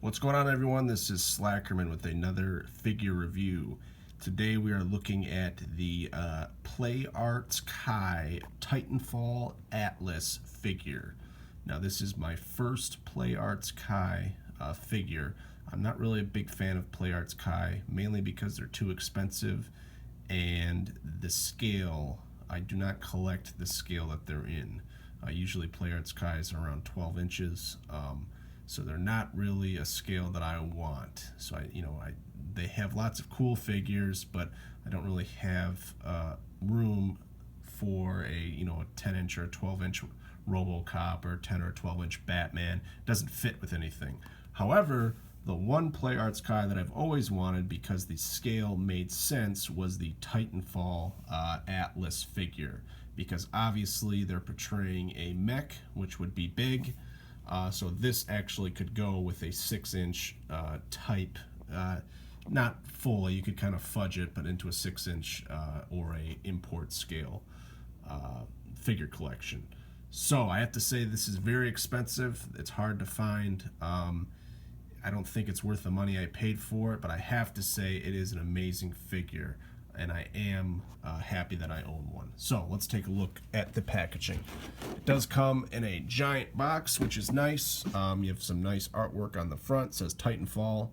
What's going on, everyone? This is Slackerman with another figure review. Today we are looking at the Play Arts Kai Titanfall Atlas figure. Now this is my first Play Arts Kai figure. I'm not really a big fan of Play Arts Kai, mainly because they're too expensive and the scale, I do not collect the scale that they're in. Usually Play Arts Kai is around 12 inches. So they're not really a scale that I want. So they have lots of cool figures, but I don't really have room for a 10-inch or a 12-inch RoboCop or 10 or 12-inch Batman. It doesn't fit with anything. However, the one Play Arts Kai that I've always wanted because the scale made sense was the Titanfall Atlas figure, because obviously they're portraying a mech, which would be big. So this actually could go with a 6-inch type, not fully, you could kind of fudge it, but into a 6-inch or a import scale figure collection. So I have to say this is very expensive. It's hard to find. I don't think it's worth the money I paid for it, but I have to say it is an amazing figure, and I am happy that I own one. So let's take a look at the packaging. It does come in a giant box, which is nice. You have some nice artwork on the front. It says Titanfall,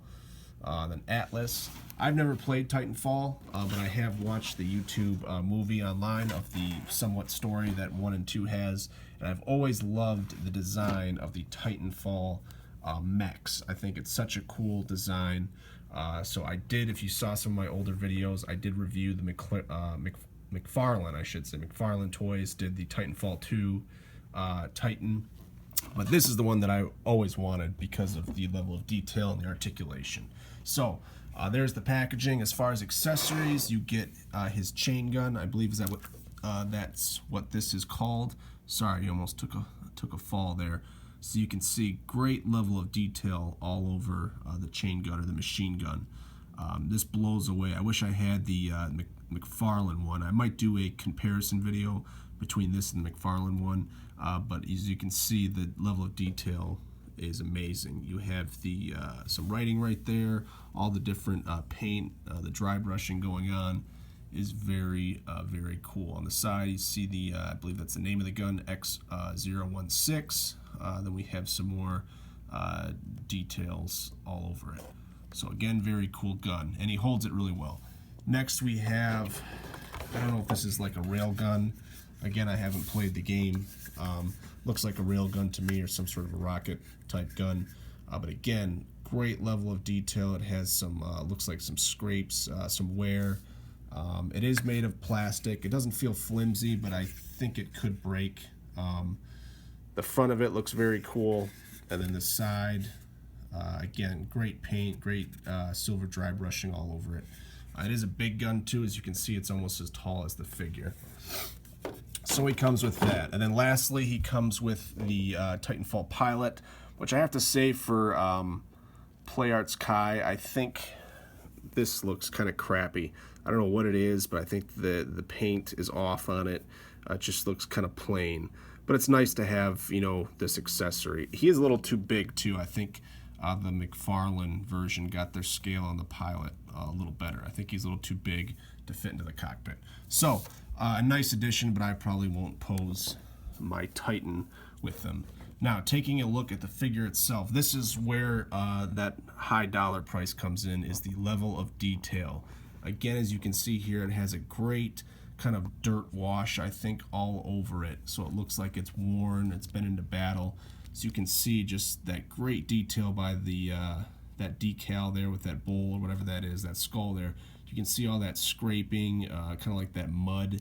then Atlas. I've never played Titanfall, but I have watched the YouTube movie online of the somewhat story that 1 and 2 has, and I've always loved the design of the Titanfall mechs. I think it's such a cool design. So I did, if you saw some of my older videos, I did review the McFarlane, I should say. McFarlane Toys did the Titanfall 2 Titan. But this is the one that I always wanted because of the level of detail and the articulation. So there's the packaging. As far as accessories, you get his chain gun. I believe that's what this is called. Sorry, you almost took a fall there. So you can see great level of detail all over the chain gun or the machine gun. This blows away. I wish I had the McFarlane one. I might do a comparison video between this and the McFarlane one, but as you can see, the level of detail is amazing. You have the some writing right there, all the different paint, the dry brushing going on is very cool. On the side you see the I believe that's the name of the gun, X016. Then we have some more details all over it. So again, very cool gun, and he holds it really well. Next we have, I don't know if this is like a rail gun. Again, I haven't played the game. Looks like a rail gun to me, or some sort of a rocket type gun. But again, great level of detail. It has some, looks like some scrapes, some wear. It is made of plastic. It doesn't feel flimsy, but I think it could break. The front of it looks very cool, and then the side, again, great paint, great silver dry brushing all over it. It is a big gun too. As you can see, it's almost as tall as the figure. So he comes with that. And then lastly, he comes with the Titanfall pilot, which I have to say for Play Arts Kai, I think this looks kind of crappy. I don't know what it is, but I think the paint is off on it. It just looks kind of plain. But it's nice to have, this accessory. He is a little too big too. I think the McFarlane version got their scale on the pilot a little better. I think he's a little too big to fit into the cockpit. So a nice addition, but I probably won't pose my Titan with them. Now, taking a look at the figure itself, this is where that high dollar price comes in, is the level of detail. Again, as you can see here, it has a great kind of dirt wash, I think, all over it. So it looks like it's worn, it's been into battle. So you can see just that great detail by the that decal there with that bowl or whatever that is, that skull there. You can see all that scraping, kind of like that mud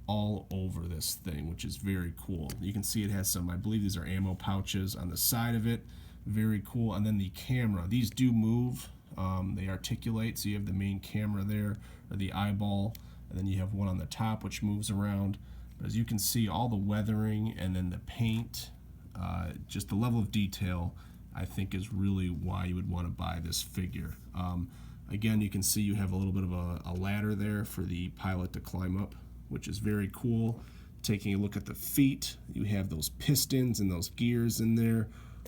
all over this thing, which is very cool. You can see it has some, I believe these are ammo pouches on the side of it. Very cool. And then the camera, these do move, they articulate, so you have the main camera there, or the eyeball, and then you have one on the top which moves around. But as you can see, all the weathering and then the paint, just the level of detail, I think is really why you would want to buy this figure. Again, you can see you have a little bit of a ladder there for the pilot to climb up, which is very cool. Taking a look at the feet, you have those pistons and those gears in there,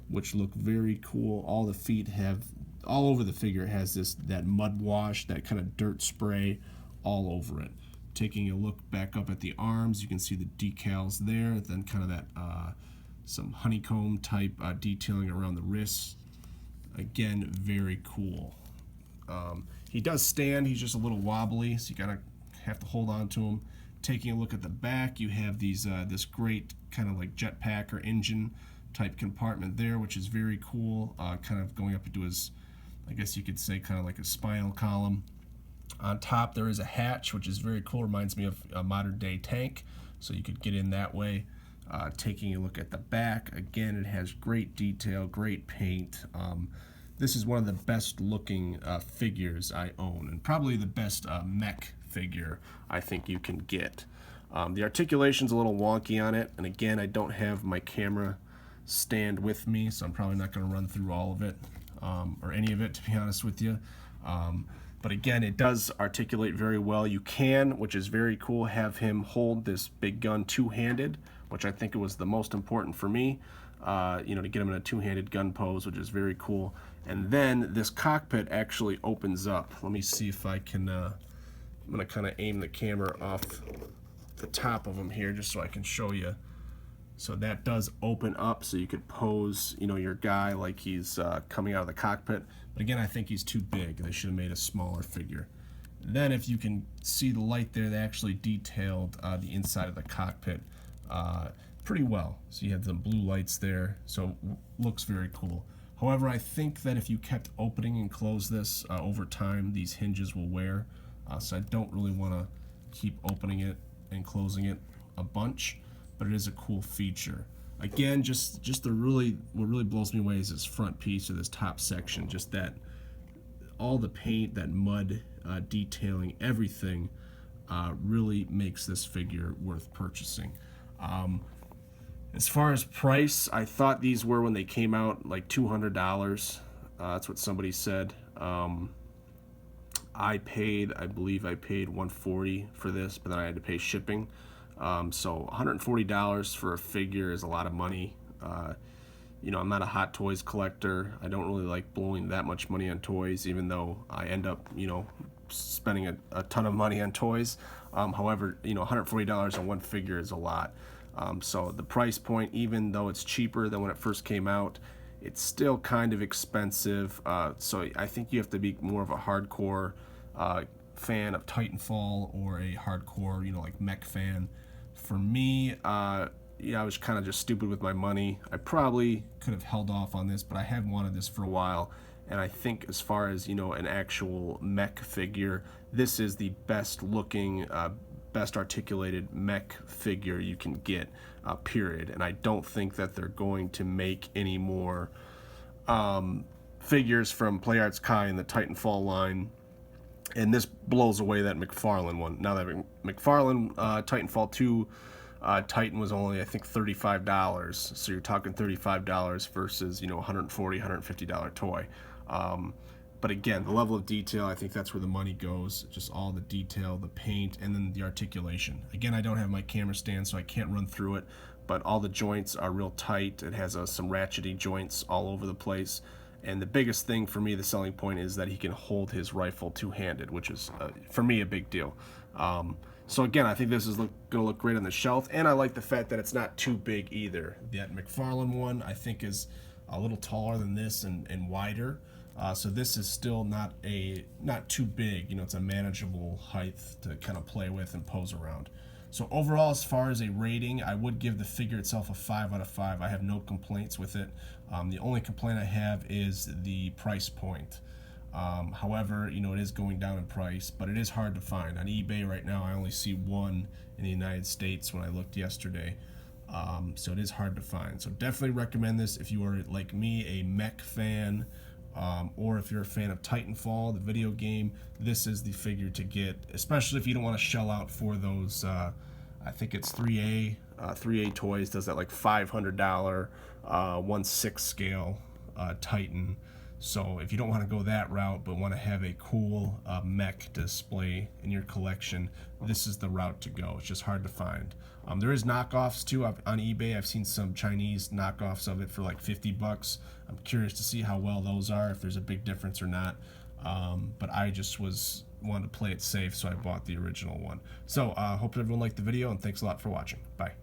which look very cool. All the feet have, all over the figure, it has that mud wash, that kind of dirt spray all over it. Taking a look back up at the arms, you can see the decals there, then kind of that some honeycomb type detailing around the wrists. Again, very cool. He does stand, he's just a little wobbly, so you have to hold on to him. Taking a look at the back, you have these this great kind of like jetpack or engine type compartment there, which is very cool, kind of going up into his, I guess you could say, kind of like a spinal column. On top there is a hatch, which is very cool, reminds me of a modern day tank, so you could get in that way. Taking a look at the back, again, it has great detail, great paint. This is one of the best looking figures I own, and probably the best mech figure I think you can get. The articulation's a little wonky on it, and again, I don't have my camera stand with me, so I'm probably not going to run through all of it, or any of it, to be honest with you. But again, it does articulate very well. You can, which is very cool, have him hold this big gun two-handed, which I think it was the most important for me, you know, to get him in a two-handed gun pose, which is very cool. And then this cockpit actually opens up. Let me see if I can, I'm gonna kind of aim the camera off the top of him here just so I can show you. So that does open up, so you could pose, you know, your guy like he's coming out of the cockpit. But again, I think he's too big. They should have made a smaller figure. Then if you can see the light there, they actually detailed the inside of the cockpit pretty well. So you have the blue lights there, so looks very cool. However, I think that if you kept opening and close this over time, these hinges will wear. So I don't really want to keep opening it and closing it a bunch, but it is a cool feature. Again, just what really blows me away is this front piece or this top section. Just that, all the paint, that mud detailing, everything really makes this figure worth purchasing. As far as price, I thought these were, when they came out, like $200. That's what somebody said. I believe I paid $140 for this, but then I had to pay shipping. So $140 for a figure is a lot of money. You know, I'm not a Hot Toys collector. I don't really like blowing that much money on toys, even though I end up, you know, spending a ton of money on toys. However, you know, $140 on one figure is a lot. So the price point, even though it's cheaper than when it first came out, it's still kind of expensive. So I think you have to be more of a hardcore fan of Titanfall, or a hardcore, you know, like mech fan. For me, yeah, I was kind of just stupid with my money. I probably could have held off on this, but I have wanted this for a while. And I think as far as, you know, an actual mech figure, this is the best looking, best articulated mech figure you can get, period. And I don't think that they're going to make any more figures from PlayArts Kai in the Titanfall line. And this blows away that McFarlane one. Now that McFarlane Titanfall 2 Titan was only, I think, $35. So you're talking $35 versus, you know, $140, $150 toy. But again, the level of detail, I think that's where the money goes. Just all the detail, the paint, and then the articulation. Again, I don't have my camera stand, so I can't run through it, but all the joints are real tight. It has some ratchety joints all over the place. And the biggest thing for me, the selling point, is that he can hold his rifle two-handed, which is, for me, a big deal. So again, I think this is going to look great on the shelf, and I like the fact that it's not too big either. That McFarlane one, I think, is a little taller than this and wider. So this is still not too big. You know, it's a manageable height to kind of play with and pose around. So overall, as far as a rating, I would give the figure itself a 5 out of 5. I have no complaints with it. The only complaint I have is the price point. However, you know, it is going down in price, but it is hard to find. On eBay right now, I only see one in the United States when I looked yesterday. So it is hard to find. So definitely recommend this if you are, like me, a mech fan, or if you're a fan of Titanfall, the video game. This is the figure to get, especially if you don't want to shell out for those, I think it's 3A Toys does that like $500 1/6 scale Titan. So if you don't want to go that route but want to have a cool mech display in your collection, this is the route to go. It's just hard to find. There is knockoffs too on eBay. I've seen some Chinese knockoffs of it for like 50 bucks. I'm curious to see how well those are, if there's a big difference or not. But I just wanted to play it safe, so I bought the original one. So hope everyone liked the video, and thanks a lot for watching. Bye.